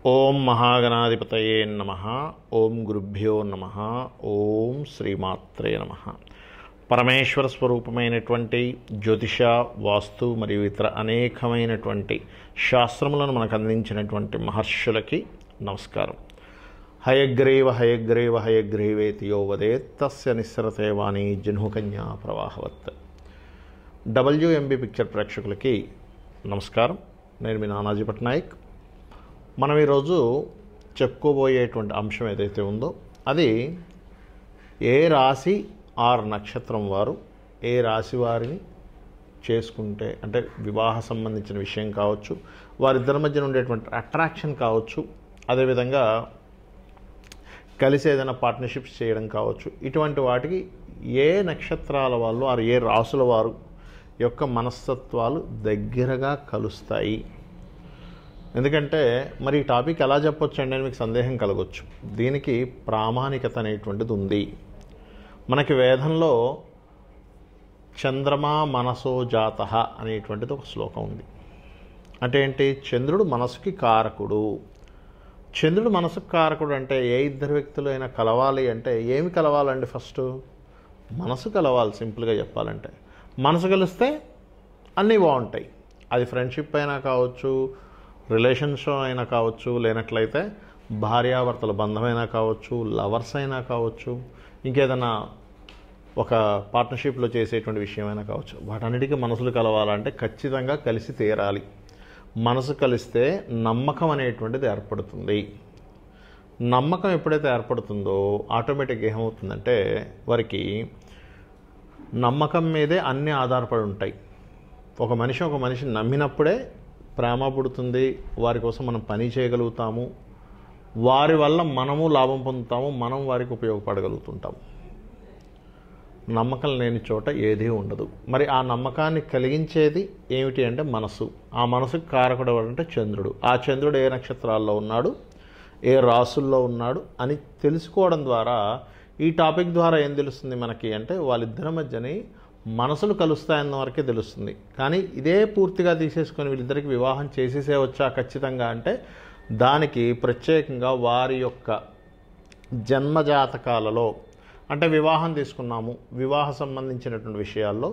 ఓం మహాగణాధిపతయే నమః. ఓం గురుభ్యో నమః. ఓం శ్రీమాత్రే నమః. పరమేశ్వర స్వరూపమైనటువంటి జ్యోతిష, వాస్తు మరియు ఇతర అనేకమైనటువంటి శాస్త్రములను మనకు అందించినటువంటి మహర్షులకి నమస్కారం. హయగ్రీవ హయగ్రీవ హయగ్రీవేతి యో వదేత్ తస్య నిస్సరతే వాణి జహ్నుకన్యా ప్రవాహవత్. డబ్ల్యూఎంబీ పిక్చర్ ప్రేక్షకులకి నమస్కారం. నేను మీ నానాజీ పట్నాయక్. మనం ఈరోజు చెప్పుకోబోయేటువంటి అంశం ఏదైతే ఉందో అది ఏ రాశి ఆర్ నక్షత్రం వారు ఏ రాశి వారిని చేసుకుంటే, అంటే వివాహ సంబంధించిన విషయం కావచ్చు, వారిద్దరి మధ్యన ఉండేటువంటి అట్రాక్షన్ కావచ్చు, అదేవిధంగా కలిసి ఏదైనా పార్ట్నర్షిప్స్ చేయడం కావచ్చు, ఇటువంటి వాటికి ఏ నక్షత్రాల వాళ్ళు ఆర్ ఏ రాసుల వారు యొక్క మనస్తత్వాలు దగ్గరగా కలుస్తాయి. ఎందుకంటే మరి ఈ టాపిక్ ఎలా చెప్పొచ్చు అండి అని మీకు సందేహం కలగవచ్చు. దీనికి ప్రామాణికత అనేటువంటిది ఉంది. మనకి వేదంలో చంద్రమా మనసో జాతః అనేటువంటిది ఒక శ్లోకం ఉంది. అంటే ఏంటి? చంద్రుడు మనసుకి కారకుడు. చంద్రుడు మనసుకు కారకుడు అంటే ఏ ఇద్దరు వ్యక్తులు అయినా కలవాలి అంటే ఏమి కలవాలండి? ఫస్ట్ మనసు కలవాలి. సింపుల్గా చెప్పాలంటే మనసు కలిస్తే అన్నీ బాగుంటాయి. అది ఫ్రెండ్షిప్ అయినా కావచ్చు, రిలేషన్షిప్ అయినా కావచ్చు, లేనట్లయితే భార్యాభర్తల బంధమైనా కావచ్చు, లవర్స్ అయినా కావచ్చు, ఇంకేదైనా ఒక పార్ట్నర్షిప్లో చేసేటువంటి విషయమైనా కావచ్చు. వాటన్నిటికీ మనసులు కలవాలంటే ఖచ్చితంగా కలిసి తీరాలి. మనసు కలిస్తే నమ్మకం అనేటువంటిది ఏర్పడుతుంది. నమ్మకం ఎప్పుడైతే ఏర్పడుతుందో ఆటోమేటిక్గా ఏమవుతుందంటే వారికి నమ్మకం మీదే అన్నీ ఆధారపడి ఉంటాయి. ఒక మనిషిని నమ్మినప్పుడే ప్రేమ పుడుతుంది. వారి కోసం మనం పని చేయగలుగుతాము. వారి వల్ల మనము లాభం పొందుతాము. మనం వారికి ఉపయోగపడగలుగుతుంటాము. నమ్మకం లేని చోట ఏదీ ఉండదు. మరి ఆ నమ్మకాన్ని కలిగించేది ఏమిటి అంటే మనసు. ఆ మనసుకు కారకుడు ఎవరంటే చంద్రుడు. ఆ చంద్రుడు ఏ నక్షత్రాల్లో ఉన్నాడు, ఏ రాసుల్లో ఉన్నాడు అని తెలుసుకోవడం ద్వారా ఈ టాపిక్ ద్వారా ఏం తెలుస్తుంది మనకి అంటే వాళ్ళిద్దరి మధ్యని మనసులు కలుస్తాయన్న వరకే తెలుస్తుంది. కానీ ఇదే పూర్తిగా తీసేసుకొని వీళ్ళిద్దరికి వివాహం చేసేసే వచ్చా ఖచ్చితంగా అంటే దానికి ప్రత్యేకంగా వారి యొక్క జన్మజాతకాలలో, అంటే వివాహం తీసుకున్నాము, వివాహ సంబంధించినటువంటి విషయాల్లో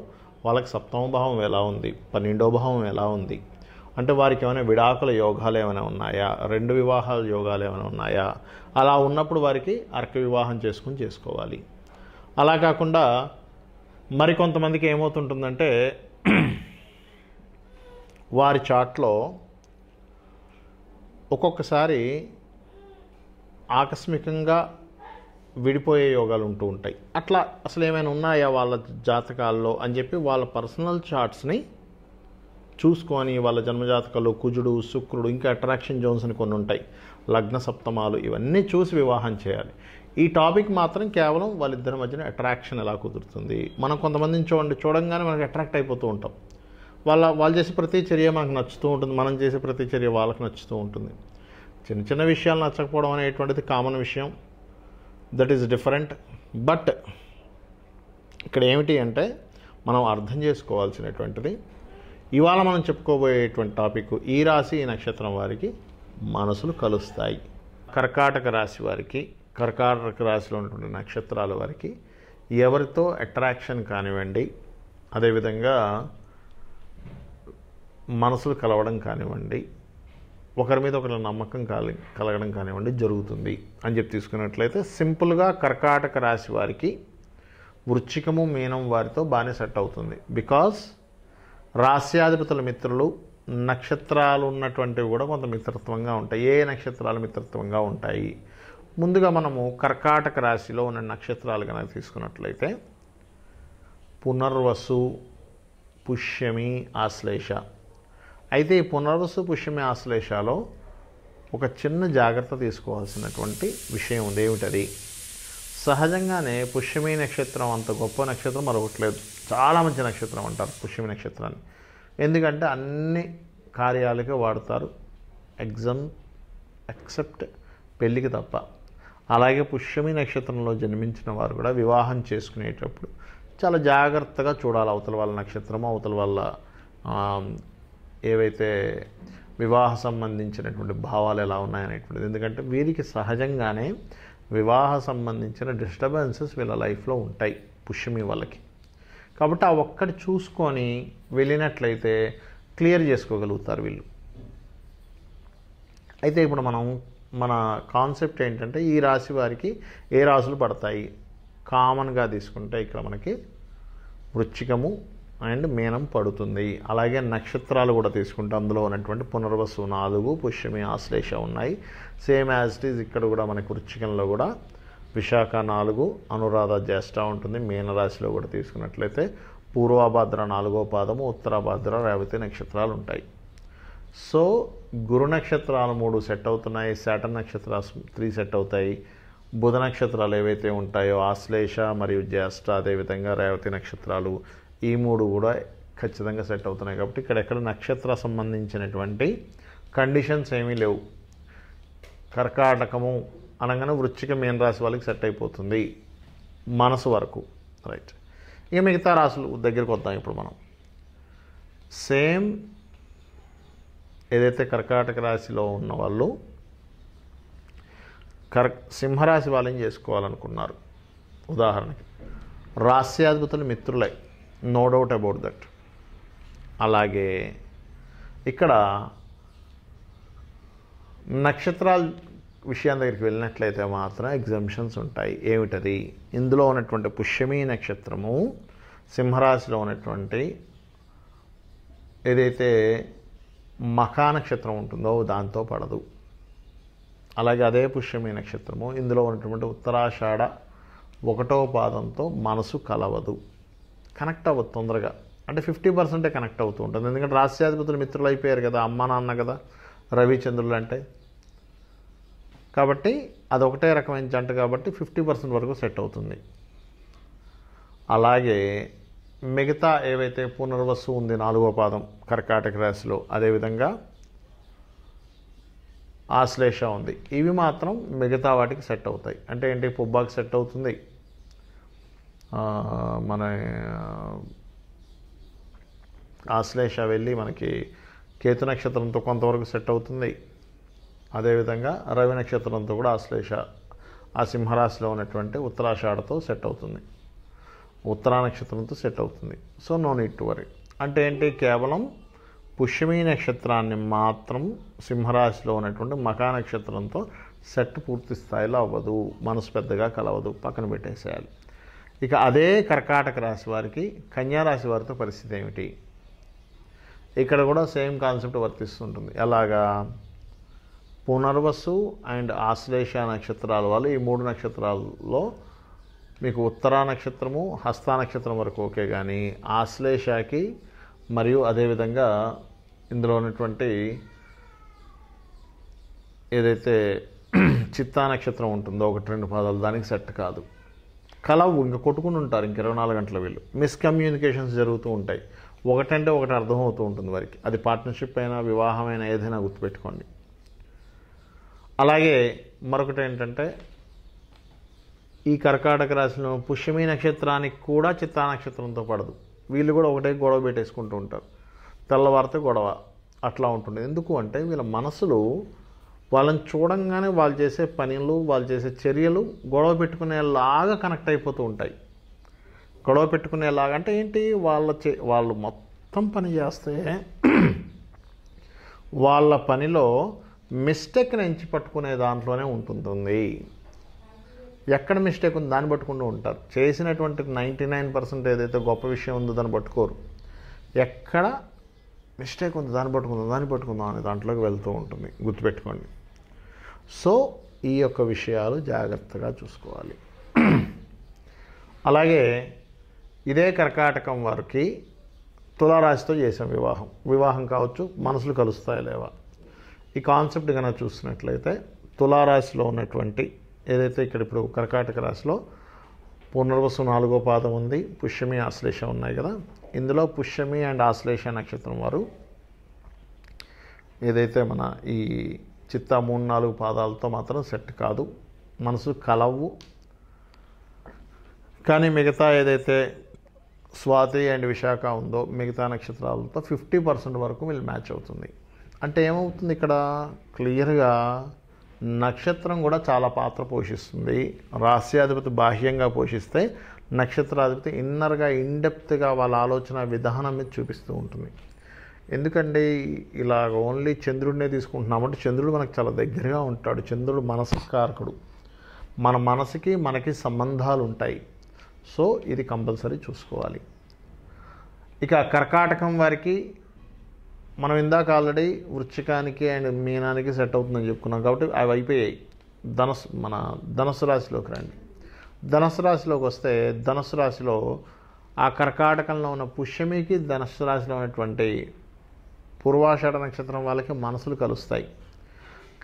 వాళ్ళకి సప్తమ భావం ఎలా ఉంది, 12వ భావం ఎలా ఉంది, అంటే వారికి ఏమైనా విడాకుల యోగాలు ఏమైనా ఉన్నాయా, 2 వివాహాల యోగాలు ఏమైనా ఉన్నాయా, అలా ఉన్నప్పుడు వారికి అర్క వివాహం చేసుకోవాలి. అలా కాకుండా మరికొంతమందికి ఏమవుతుంటుందంటే వారి చాట్లో ఒక్కొక్కసారి ఆకస్మికంగా విడిపోయే యోగాలు ఉంటూ ఉంటాయి. అట్లా అసలు ఏమైనా ఉన్నాయా వాళ్ళ జాతకాల్లో అని చెప్పి వాళ్ళ పర్సనల్ చార్ట్స్ని చూసుకొని వాళ్ళ జన్మజాతకాలు కుజుడు, శుక్రుడు, ఇంకా అట్రాక్షన్ జోన్స్ అని కొన్ని ఉంటాయి, లగ్న సప్తమాలు, ఇవన్నీ చూసి వివాహం చేయాలి. ఈ టాపిక్ మాత్రం కేవలం వాళ్ళిద్దరి మధ్యన అట్రాక్షన్ ఎలా కుదురుతుంది. మనం కొంతమందిని చూడంగానే మనకు అట్రాక్ట్ అయిపోతూ ఉంటాం. వాళ్ళు చేసే ప్రతి చర్య మనకు నచ్చుతూ ఉంటుంది, మనం చేసే ప్రతి చర్య వాళ్ళకి నచ్చుతూ ఉంటుంది. చిన్న చిన్న విషయాలు నచ్చకపోవడం అనేటువంటిది కామన్ విషయం, దట్ ఈస్ డిఫరెంట్. బట్ ఇక్కడ ఏమిటి అంటే మనం అర్థం చేసుకోవాల్సినటువంటిది ఇవాళ మనం చెప్పుకోబోయేటువంటి టాపిక్ ఈ రాశి ఈ నక్షత్రం వారికి మనసులు కలుస్తాయి. కర్కాటక రాశి వారికి, కర్కాటక రాశిలో ఉన్నటువంటి నక్షత్రాల వారికి ఎవరితో అట్రాక్షన్ కానివ్వండి, అదేవిధంగా మనసులు కలవడం కానివ్వండి, ఒకరి మీద ఒకరి నమ్మకం కలగడం కానివ్వండి జరుగుతుంది అని చెప్పి తీసుకున్నట్లయితే సింపుల్గా కర్కాటక రాశి వారికి వృశ్చికము, మీనం వారితో బాగానే సెట్ అవుతుంది. బికాజ్ రాశ్యాధిపతుల మిత్రులు, నక్షత్రాలు ఉన్నటువంటివి కూడా కొంత మిత్రత్వంగా ఉంటాయి. ఏ నక్షత్రాలు మిత్రత్వంగా ఉంటాయి? ముందుగా మనము కర్కాటక రాశిలో ఉన్న నక్షత్రాలు కనుక తీసుకున్నట్లయితే పునర్వసు, పుష్యమి, ఆశ్లేష. అయితే ఈ పునర్వసు, పుష్యమి, ఆశ్లేషలో ఒక చిన్న జాగ్రత్త తీసుకోవాల్సినటువంటి విషయం ఉంది. ఏమిటది? సహజంగానే పుష్యమి నక్షత్రం అంత గొప్ప నక్షత్రం మరొకటి లేదు. చాలా మంచి నక్షత్రం అంటారు పుష్యమి నక్షత్రాన్ని. ఎందుకంటే అన్ని కార్యాలకే వాడతారు, ఎక్సెప్ట్ పెళ్ళికి తప్ప. అలాగే పుష్యమి నక్షత్రంలో జన్మించిన వారు కూడా వివాహం చేసుకునేటప్పుడు చాలా జాగ్రత్తగా చూడాలి. అవతల వాళ్ళ నక్షత్రము, అవతల వాళ్ళ ఏవైతే వివాహ సంబంధించినటువంటి భావాలు ఎలా ఉన్నాయనేటువంటిది. ఎందుకంటే వీరికి సహజంగానే వివాహ సంబంధించిన డిస్టర్బెన్సెస్ వీళ్ళ లైఫ్లో ఉంటాయి పుష్యమి వాళ్ళకి. కాబట్టి ఆ ఒక్కటి చూసుకొని వెళ్ళినట్లయితే క్లియర్ చేసుకోగలుగుతారు వీళ్ళు. అయితే ఇప్పుడు మన కాన్సెప్ట్ ఏంటంటే ఈ రాశి వారికి ఏ రాశులు పడతాయి. కామన్గా తీసుకుంటే ఇక్కడ మనకి వృశ్చికము అండ్ మీనం పడుతుంది. అలాగే నక్షత్రాలు కూడా తీసుకుంటే అందులో ఉన్నటువంటి పునర్వసు 4, పుష్యమి, ఆశ్లేష ఉన్నాయి. సేమ్ యాజ్ ఇట్ ఈజ్ ఇక్కడ కూడా మనకి వృశ్చికంలో కూడా విశాఖ 4, అనురాధ, జ్యేష్ఠ ఉంటుంది. మీనరాశిలో కూడా తీసుకున్నట్లయితే పూర్వభాద్ర 4వ పాదము, ఉత్తరాభాద్ర, రేవతి నక్షత్రాలు ఉంటాయి. సో గురు నక్షత్రాలు 3 సెట్ అవుతున్నాయి, శాటర్న్ నక్షత్రాలు 3 సెట్ అవుతాయి. బుధ నక్షత్రాలు ఏవైతే ఉంటాయో ఆశ్లేష మరియు జ్యేష్ఠ, అదేవిధంగా రేవతి నక్షత్రాలు, ఈ 3 కూడా ఖచ్చితంగా సెట్ అవుతున్నాయి. కాబట్టి ఇక్కడెక్కడ నక్షత్ర సంబంధించినటువంటి కండిషన్స్ ఏమీ లేవు. కర్కాటకము అనగానే వృశ్చిక మీన రాశి వాళ్ళకి సెట్ అయిపోతుంది మనసు వరకు, రైట్. ఇక మిగతా రాశులు దగ్గరికి వద్దాం ఇప్పుడు మనం. సేమ్ ఏదైతే కర్కాటక రాశిలో ఉన్న వాళ్ళు సింహరాశి వాళ్ళని చేసుకోవాలనుకున్నారు, ఉదాహరణకి రాస్యాధిపతులు మిత్రులై, నో డౌట్ అబౌట్ దట్. అలాగే ఇక్కడ నక్షత్రాల విషయం దగ్గరికి వెళ్ళినట్లయితే మాత్రం ఎగ్జామ్షన్స్ ఉంటాయి. ఏమిటది? ఇందులో ఉన్నటువంటి పుష్యమి నక్షత్రము సింహరాశిలో ఉన్నటువంటి ఏదైతే మఖా నక్షత్రం ఉంటుందో దాంతో పడదు. అలాగే అదే పుష్యమి నక్షత్రము ఇందులో ఉన్నటువంటి ఉత్తరాషాఢ 1వ పాదంతో మనసు కలవదు, కనెక్ట్ అవ్వదు తొందరగా. అంటే 50% కనెక్ట్ అవుతూ ఉంటుంది. ఎందుకంటే రాస్యాధిపతులు మిత్రులు అయిపోయారు కదా, అమ్మ నాన్న కదా రవిచంద్రులు అంటే. కాబట్టి అదొకటే రకమైన జంట కాబట్టి 50% వరకు సెట్ అవుతుంది. అలాగే మిగతా ఏవైతే పునర్వసు ఉంది 4వ పాదం కర్కాటక రాశిలో, అదేవిధంగా ఆశ్లేష ఉంది, ఇవి మాత్రం మిగతా వాటికి సెట్ అవుతాయి. అంటే ఏంటి, పుబ్బాకి సెట్ అవుతుంది, మన ఆశ్లేష వెళ్ళి మనకి కేతు నక్షత్రంతో కొంతవరకు సెట్ అవుతుంది. అదేవిధంగా రవి నక్షత్రంతో కూడా ఆశ్లేష ఆ సింహరాశిలో ఉన్నటువంటి ఉత్తరాషాఢతో సెట్ అవుతుంది, ఉత్తరా నక్షత్రంతో సెట్ అవుతుంది. So no need to worry. అంటే ఏంటి, కేవలం పుష్యమి నక్షత్రాన్ని మాత్రం సింహరాశిలో ఉన్నటువంటి మఖా నక్షత్రంతో సెట్ పూర్తి స్థాయిలో అవ్వదు, మనసు పెద్దగా కలవదు, పక్కన పెట్టేసేయాలి. ఇక అదే కర్కాటక రాశి వారికి కన్యారాశి వారితో పరిస్థితి ఏమిటి? ఇక్కడ కూడా సేమ్ కాన్సెప్ట్ వర్తిస్తుంటుంది. ఎలాగా, పునర్వసు అండ్ ఆశ్లేష నక్షత్రాల వాళ్ళు ఈ 3 నక్షత్రాల్లో మీకు ఉత్తరా నక్షత్రము, హస్త నక్షత్రం వరకు ఓకే, కానీ ఆశ్లేషకి మరియు అదేవిధంగా ఇందులో ఉన్నటువంటి ఏదైతే చిత్తా నక్షత్రం ఉంటుందో 1-2 పాదాలు దానికి సెట్ కాదు, కలవు, ఇంకా కొట్టుకుని ఉంటారు ఇంక 24 గంటల. వీళ్ళు మిస్కమ్యూనికేషన్స్ జరుగుతూ ఉంటాయి. ఒకటంటే ఒకటి అర్థమవుతూ ఉంటుంది వారికి. అది పార్ట్నర్షిప్ అయినా వివాహమైనా ఏదైనా గుర్తుపెట్టుకోండి. అలాగే మరొకటి ఏంటంటే, ఈ కర్కాటక రాశిలో పుష్యమి నక్షత్రానికి కూడా చిత్తా నక్షత్రంతో పడదు. వీళ్ళు కూడా ఒకటే గొడవ పెట్టేసుకుంటూ ఉంటారు, తెల్లవారితే గొడవ అట్లా ఉంటుంది. ఎందుకు అంటే వీళ్ళ మనసులు వాళ్ళని చూడంగానే వాళ్ళు చేసే పనులు, వాళ్ళు చేసే చర్యలు గొడవ పెట్టుకునేలాగా కనెక్ట్ అయిపోతూ ఉంటాయి. గొడవ పెట్టుకునేలాగా అంటే ఏంటి, వాళ్ళు మొత్తం పని చేస్తే వాళ్ళ పనిలో మిస్టేక్ని ఎంచి పట్టుకునే దాంట్లోనే ఉంటుంది. ఎక్కడ మిస్టేక్ ఉంది దాన్ని పట్టుకుంటూ ఉంటారు. చేసినటువంటి 99% ఏదైతే గొప్ప విషయం ఉందో దాన్ని పట్టుకోరు. ఎక్కడ మిస్టేక్ ఉంది దాన్ని పట్టుకుందాం అనే దాంట్లోకి వెళ్తూ ఉంటుంది, గుర్తుపెట్టుకోండి. సో ఈ యొక్క విషయాలు జాగ్రత్తగా చూసుకోవాలి. అలాగే ఇదే కర్కాటకం వారికి తులారాశితో చేసాం వివాహం కావచ్చు, మనసులు కలుస్తాయి లేవా, ఈ కాన్సెప్ట్ కనుక చూసినట్లయితే తులారాశిలో ఉన్నటువంటి ఏదైతే ఇక్కడ ఇప్పుడు కర్కాటక రాశిలో పునర్వసు 4వ పాదం ఉంది, పుష్యమి, ఆశ్లేష ఉన్నాయి కదా. ఇందులో పుష్యమి అండ్ ఆశ్లేష నక్షత్రం వారు ఏదైతే మన ఈ చిత్తా 3-4 పాదాలతో మాత్రం సెట్ కాదు, మనసు కలవు. కానీ మిగతా ఏదైతే స్వాతి అండ్ విశాఖ ఉందో మిగతా నక్షత్రాలతో 50% వరకు వీళ్ళు మ్యాచ్ అవుతుంది. అంటే ఏమవుతుంది ఇక్కడ క్లియర్గా నక్షత్రం కూడా చాలా పాత్ర పోషిస్తుంది. రాస్యాధిపతి బాహ్యంగా పోషిస్తే నక్షత్రాధిపతి ఇన్నర్గా ఇన్డెప్త్గా వాళ్ళ ఆలోచన విధానం మీద చూపిస్తూ ఉంటుంది. ఎందుకంటే ఇలా ఓన్లీ చంద్రుడినే తీసుకుంటున్నామంటే చంద్రుడు మనకు చాలా దగ్గరగా ఉంటాడు. చంద్రుడు మనసు కారకుడు. మన మనసుకి మనకి సంబంధాలు ఉంటాయి. సో ఇది కంపల్సరీ చూసుకోవాలి. ఇక కర్కాటకం వారికి మనం ఇందాక ఆల్రెడీ వృశ్చికానికి అండ్ మీనానికి సెట్ అవుతుందని చెప్పుకున్నాం కాబట్టి అవి అయిపోయాయి. మన ధనుసు రాశిలోకి రండి. ధనుసు రాశిలోకి వస్తే ధనుసు రాశిలో ఆ కర్కాటకంలో ఉన్న పుష్యమికి ధనుసు రాశిలో ఉన్నటువంటి పూర్వాషాఢ నక్షత్రం వాళ్ళకి మనసులు కలుస్తాయి.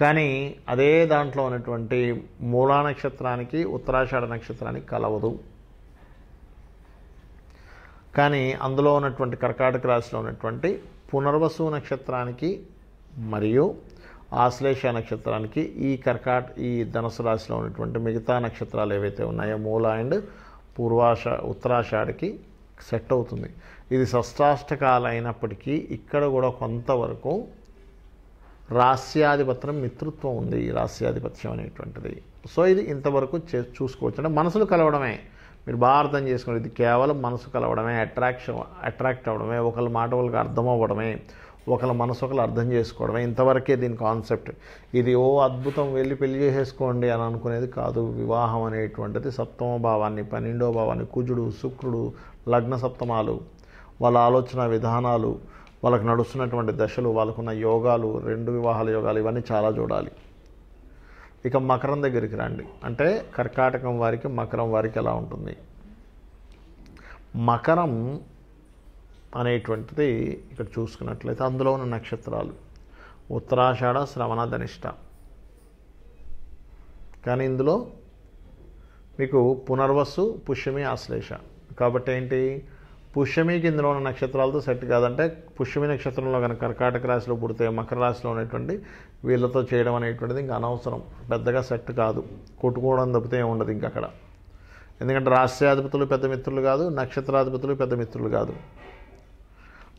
కానీ అదే దాంట్లో ఉన్నటువంటి మూలా నక్షత్రానికి ఉత్తరాషాఢ నక్షత్రానికి కలవదు. కానీ అందులో ఉన్నటువంటి కర్కాటక రాశిలో ఉన్నటువంటి పునర్వసు నక్షత్రానికి మరియు ఆశ్లేష నక్షత్రానికి ఈ ధనుసు రాశిలో ఉన్నటువంటి మిగతా నక్షత్రాలు ఏవైతే ఉన్నాయో మూల అండ్ ఉత్తరాషాఢకి సెట్ అవుతుంది. ఇది షష్టాష్టకాలు అయినప్పటికీ ఇక్కడ కూడా కొంతవరకు రాస్యాధిపత్యం మిత్రుత్వం ఉంది. రాస్యాధిపత్యం అనేటువంటిది. సో ఇది ఇంతవరకు చూసుకోవచ్చు. అంటే మనసులు కలవడమే. మీరు బాగా అర్థం చేసుకోండి. ఇది కేవలం మనసు కలవడమే, అట్రాక్ట్ అవ్వడమే, ఒకళ్ళ మాట వాళ్ళకి అర్థం అవ్వడమే, ఒకళ్ళ మనసు ఒకళ్ళు అర్థం చేసుకోవడమే. ఇంతవరకే దీని కాన్సెప్ట్. ఇది అద్భుతం వెళ్ళి పెళ్లి చేసేసుకోండి అని అనుకునేది కాదు. వివాహం అనేటువంటిది సప్తమ భావాన్ని, 12వ భావాన్ని, కుజుడు, శుక్రుడు, లగ్న సప్తమాలు, వాళ్ళ ఆలోచన విధానాలు, వాళ్ళకు నడుస్తున్నటువంటి దశలు, వాళ్ళకున్న యోగాలు, 2 వివాహాల యోగాలు, ఇవన్నీ చాలా చూడాలి. ఇక మకరం దగ్గరికి రండి. అంటే కర్కాటకం వారికి మకరం వారికి ఎలా ఉంటుంది? మకరం అనేటువంటిది ఇక్కడ చూసుకున్నట్లయితే అందులో ఉన్న నక్షత్రాలు ఉత్తరాషాఢ, శ్రవణ, ధనిష్ట. కానీ ఇందులో మీకు పునర్వసు, పుష్యమి, ఆశ్లేష. కాబట్టి ఏంటి, పుష్యమికి ఇందులో ఉన్న నక్షత్రాలతో సెట్ కాదంటే పుష్యమి నక్షత్రంలో కనుక కర్కాటక రాశిలో పుడితే మకర రాశిలో ఉన్నటువంటి వీళ్ళతో చేయడం అనేటువంటిది ఇంకా అనవసరం, పెద్దగా సెట్ కాదు. కొట్టుకోవడం తప్పితే ఏముండదు ఇంక అక్కడ. ఎందుకంటే రాష్ట్రాధిపతులు పెద్ద మిత్రులు కాదు, నక్షత్రాధిపతులు పెద్ద మిత్రులు కాదు.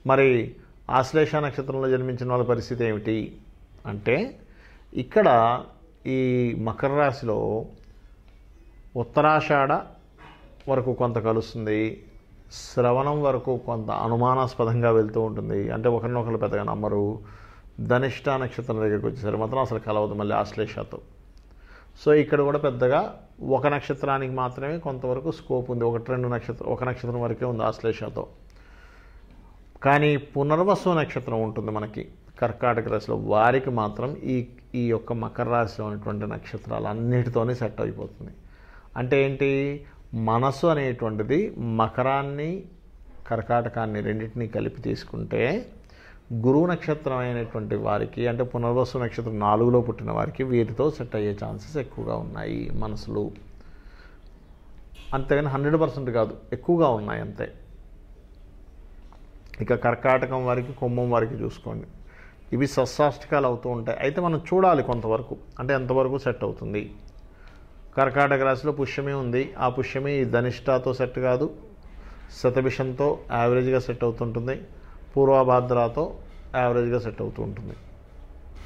మరి ఆశ్లేష నక్షత్రంలో జన్మించిన వాళ్ళ పరిస్థితి ఏమిటి అంటే ఇక్కడ ఈ మకర రాశిలో ఉత్తరాషాఢ వరకు కొంత కలుస్తుంది, శ్రవణం వరకు కొంత అనుమానాస్పదంగా వెళ్తూ ఉంటుంది. అంటే ఒకరినొకరు పెద్దగా నమ్మరు. ధనిష్ట నక్షత్రం దగ్గరికి వచ్చేసరికి మాత్రం అసలు కలవదు మళ్ళీ ఆశ్లేషతో. సో ఇక్కడ కూడా పెద్దగా ఒక నక్షత్రానికి మాత్రమే కొంతవరకు స్కోప్ ఉంది. ఒక నక్షత్రం వరకే ఉంది ఆశ్లేషతో. కానీ పునర్వసు నక్షత్రం ఉంటుంది మనకి కర్కాటక రాశిలో. వారికి మాత్రం ఈ యొక్క మకర రాశిలో ఉన్నటువంటి నక్షత్రాలు అన్నిటితోనే సెట్ అయిపోతుంది. అంటే ఏంటి, మనసు అనేటువంటిది మకరాన్ని కర్కాటకాన్ని రెండింటినీ కలిపి తీసుకుంటే గురువు నక్షత్రం అయినటువంటి వారికి అంటే పునర్వసు నక్షత్రం 4లో పుట్టిన వారికి వీరితో సెట్ అయ్యే ఛాన్సెస్ ఎక్కువగా ఉన్నాయి మనసులు. అంతేగాని 100% కాదు, ఎక్కువగా ఉన్నాయి అంతే. ఇక కర్కాటకం వారికి, కుంభం వారికి చూసుకోండి. ఇవి షష్టాష్టకాలు అవుతూ ఉంటాయి. అయితే మనం చూడాలి కొంతవరకు, అంటే ఎంతవరకు సెట్ అవుతుంది. కర్కాటక రాశిలో పుష్యమి ఉంది. ఆ పుష్యమి ధనిష్టాతో సెట్ కాదు, శతభిషంతో యావరేజ్గా సెట్ అవుతుంటుంది, పూర్వభాద్రాతో యావరేజ్గా సెట్ అవుతూ ఉంటుంది.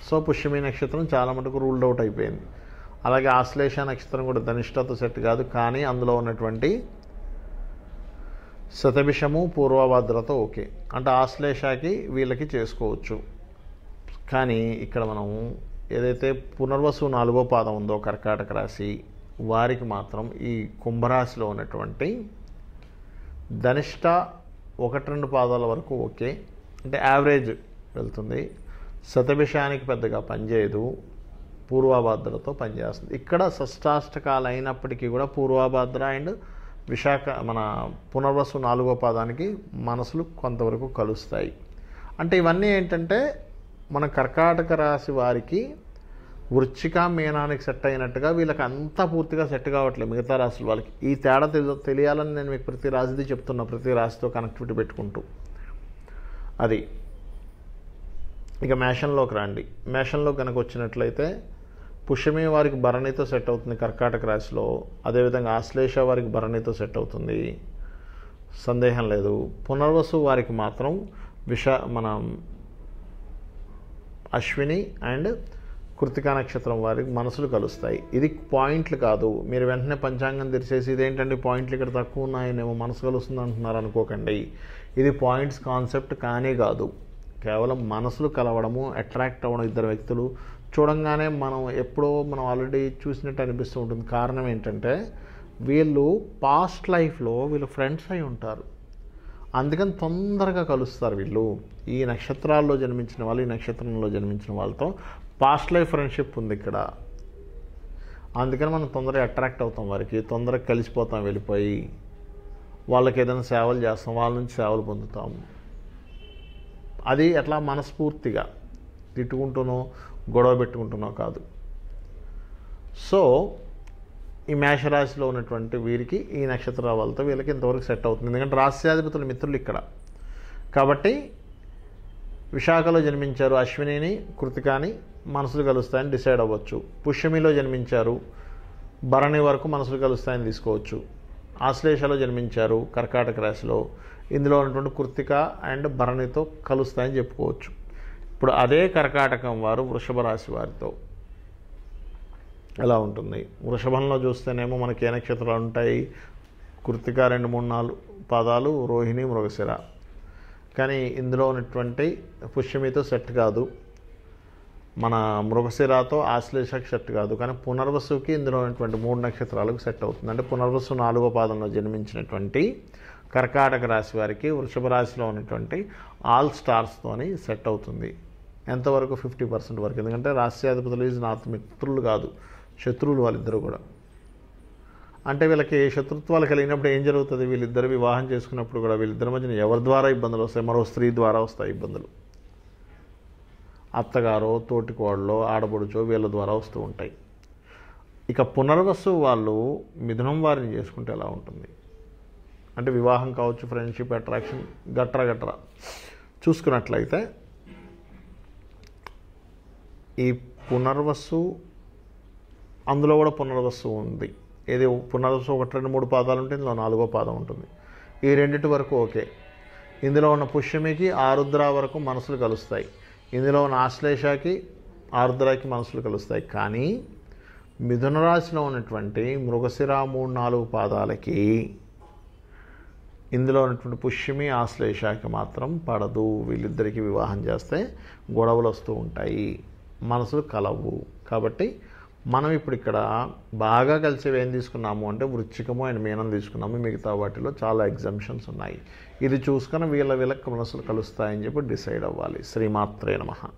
సో పుష్యమి నక్షత్రం చాలా మటుకు రూల్డ్ అవుట్ అయిపోయింది. అలాగే ఆశ్లేష నక్షత్రం కూడా ధనిష్టాతో సెట్ కాదు, కానీ అందులో ఉన్నటువంటి శతభిషము పూర్వభాద్రతో ఓకే. అంటే ఆశ్లేషకి వీళ్ళకి చేసుకోవచ్చు. కానీ ఇక్కడ మనం ఏదైతే పునర్వసు 4వ పాదం ఉందో కర్కాటక రాశి వారికి మాత్రం ఈ కుంభరాశిలో ఉన్నటువంటి ధనిష్ట 1-2 పాదాల వరకు ఓకే, అంటే యావరేజ్ వెళ్తుంది. శతభిషానికి పెద్దగా పనిచేయదు, పూర్వభాద్రతో పనిచేస్తుంది. ఇక్కడ షష్టాష్టకాలు అయినప్పటికీ కూడా పూర్వభాద్ర అండ్ విశాఖ మన పునర్వసు 4వ పాదానికి మనసులు కొంతవరకు కలుస్తాయి. అంటే ఇవన్నీ ఏంటంటే మన కర్కాటక రాశి వారికి వృశ్చిక మీనానికి సెట్ అయినట్టుగా వీళ్ళకి అంతా పూర్తిగా సెట్ కావట్లేదు మిగతా రాశుల వాళ్ళకి. ఈ తేడా తెలియాలని నేను మీకు ప్రతి రాశిది చెప్తున్నా, ప్రతి రాశితో కనెక్టివిటీ పెట్టుకుంటూ. అది ఇక మేషంలోకి రండి. మేషంలో కనుక వచ్చినట్లయితే పుష్యమి వారికి భరణితో సెట్ అవుతుంది కర్కాటక రాశిలో. అదేవిధంగా ఆశ్లేష వారికి భరణితో సెట్ అవుతుంది, సందేహం లేదు. పునర్వసు వారికి మాత్రం మన అశ్విని అండ్ కృతికా నక్షత్రం వారికి మనసులు కలుస్తాయి. ఇది పాయింట్లు కాదు. మీరు వెంటనే పంచాంగం తెరిచేసి ఇదేంటండి పాయింట్లు ఇక్కడ తక్కువ ఉన్నాయనేమో మనసు కలుస్తుంది అంటున్నారు అనుకోకండి. ఇది పాయింట్స్ కాన్సెప్ట్ కానే కాదు. కేవలం మనసులు కలవడము, అట్రాక్ట్ అవ్వడం, ఇద్దరు వ్యక్తులు చూడంగానే మనం ఎప్పుడో మనం ఆల్రెడీ చూసినట్టు అనిపిస్తూ ఉంటుంది. కారణం ఏంటంటే వీళ్ళు పాస్ట్ లైఫ్లో వీళ్ళు ఫ్రెండ్స్ అయి ఉంటారు. అందుకని తొందరగా కలుస్తారు వీళ్ళు. ఈ నక్షత్రాల్లో జన్మించిన వాళ్ళు, ఈ నక్షత్రంలో జన్మించిన వాళ్ళతో పాస్ట్ లైఫ్ ఫ్రెండ్షిప్ ఉంది ఇక్కడ. అందుకని మనం తొందరగా అట్రాక్ట్ అవుతాం, వారికి తొందరగా కలిసిపోతాం, వెళ్ళిపోయి వాళ్ళకి ఏదైనా సేవలు చేస్తాం, వాళ్ళ నుంచి సేవలు పొందుతాము. అది ఎట్లా మనస్ఫూర్తిగా తిట్టుకుంటూనో గొడవ పెట్టుకుంటున్నో కాదు. సో ఈ మేషరాశిలో ఉన్నటువంటి వీరికి ఈ నక్షత్రాల వాళ్ళతో వీళ్ళకి ఇంతవరకు సెట్ అవుతుంది. ఎందుకంటే రాశ్యాధిపతుల మిత్రులు ఇక్కడ కాబట్టి విశాఖలో జన్మించారు అశ్వినిని, కృతికాని మనసులు కలుస్తాయని డిసైడ్ అవ్వచ్చు. పుష్యమిలో జన్మించారు, భరణి వరకు మనసులు కలుస్తాయని తీసుకోవచ్చు. ఆశ్లేషలో జన్మించారు కర్కాటక రాశిలో, ఇందులో ఉన్నటువంటి కృతిక అండ్ భరణితో కలుస్తాయని చెప్పుకోవచ్చు. ఇప్పుడు అదే కర్కాటకం వారు వృషభ రాశి వారితో ఎలా ఉంటుంది? వృషభంలో చూస్తేనేమో మనకి ఏ నక్షత్రాలు ఉంటాయి? కృతిక 2, 3, 4 పాదాలు, రోహిణి, మృగశిర. కానీ ఇందులో ఉన్నటువంటి పుష్యమితో సెట్ కాదు, మన మృగశిరాతో ఆశ్లేషకు సెట్ కాదు. కానీ పునర్వసుకి ఇందులో ఉన్నటువంటి 3 నక్షత్రాలకు సెట్ అవుతుంది. అంటే పునర్వసు 4వ పాదంలో జన్మించినటువంటి కర్కాటక రాశి వారికి వృషభ రాశిలో ఉన్నటువంటి ఆల్ స్టార్స్తోని సెట్ అవుతుంది. ఎంతవరకు? 50% వరకు. ఎందుకంటే రాశ్యాధిపతులు ఈజ్ నాట్ మిత్రులు కాదు, శత్రువులు వాళ్ళిద్దరూ కూడా. అంటే వీళ్ళకి శత్రుత్వాలు కలిగినప్పుడు ఏం జరుగుతుంది? వీళ్ళిద్దరు వివాహం చేసుకున్నప్పుడు కూడా వీళ్ళిద్దరి మధ్యన ఎవరి ద్వారా ఇబ్బందులు వస్తాయి? మరో స్త్రీ ద్వారా వస్తాయి ఇబ్బందులు. అత్తగారో, తోటికోడలో, ఆడపడుచో వీళ్ళ ద్వారా వస్తూ ఉంటాయి. ఇక పునర్వసు వాళ్ళు మిథునం వారిని చేసుకుంటే ఎలా ఉంటుంది? అంటే వివాహం కావచ్చు, ఫ్రెండ్షిప్, అట్రాక్షన్, గట్రా చూసుకున్నట్లయితే ఈ పునర్వసు అందులో కూడా పునర్వసు ఉంది. ఏది పునర్వసు 1, 2, 3 పాదాలు ఉంటే ఇందులో 4వ పాదం ఉంటుంది. ఈ రెండింటి వరకు ఓకే. ఇందులో ఉన్న పుష్యమికి ఆరుద్ర వరకు మనసులు కలుస్తాయి. ఇందులో ఉన్న ఆశ్లేషకి ఆరుద్రకి మనసులు కలుస్తాయి. కానీ మిథున రాశిలో ఉన్నటువంటి మృగశిర 3, 4 పాదాలకి ఇందులో ఉన్నటువంటి పుష్యమి, ఆశ్లేషకి మాత్రం పడదు. వీళ్ళిద్దరికీ వివాహం చేస్తే గొడవలు వస్తూ ఉంటాయి, మనసులు కలవు. కాబట్టి మనం ఇప్పుడు ఇక్కడ బాగా కలిసేవి ఏం తీసుకున్నాము అంటే వృశ్చికము అండ్ మీనం తీసుకున్నాము. మిగతా వాటిలో చాలా ఎగ్జామ్షన్స్ ఉన్నాయి. ఇది చూసుకొని వీళ్ళకి మనసులు కలుస్తాయని చెప్పి డిసైడ్ అవ్వాలి. శ్రీమాత్రే నమః.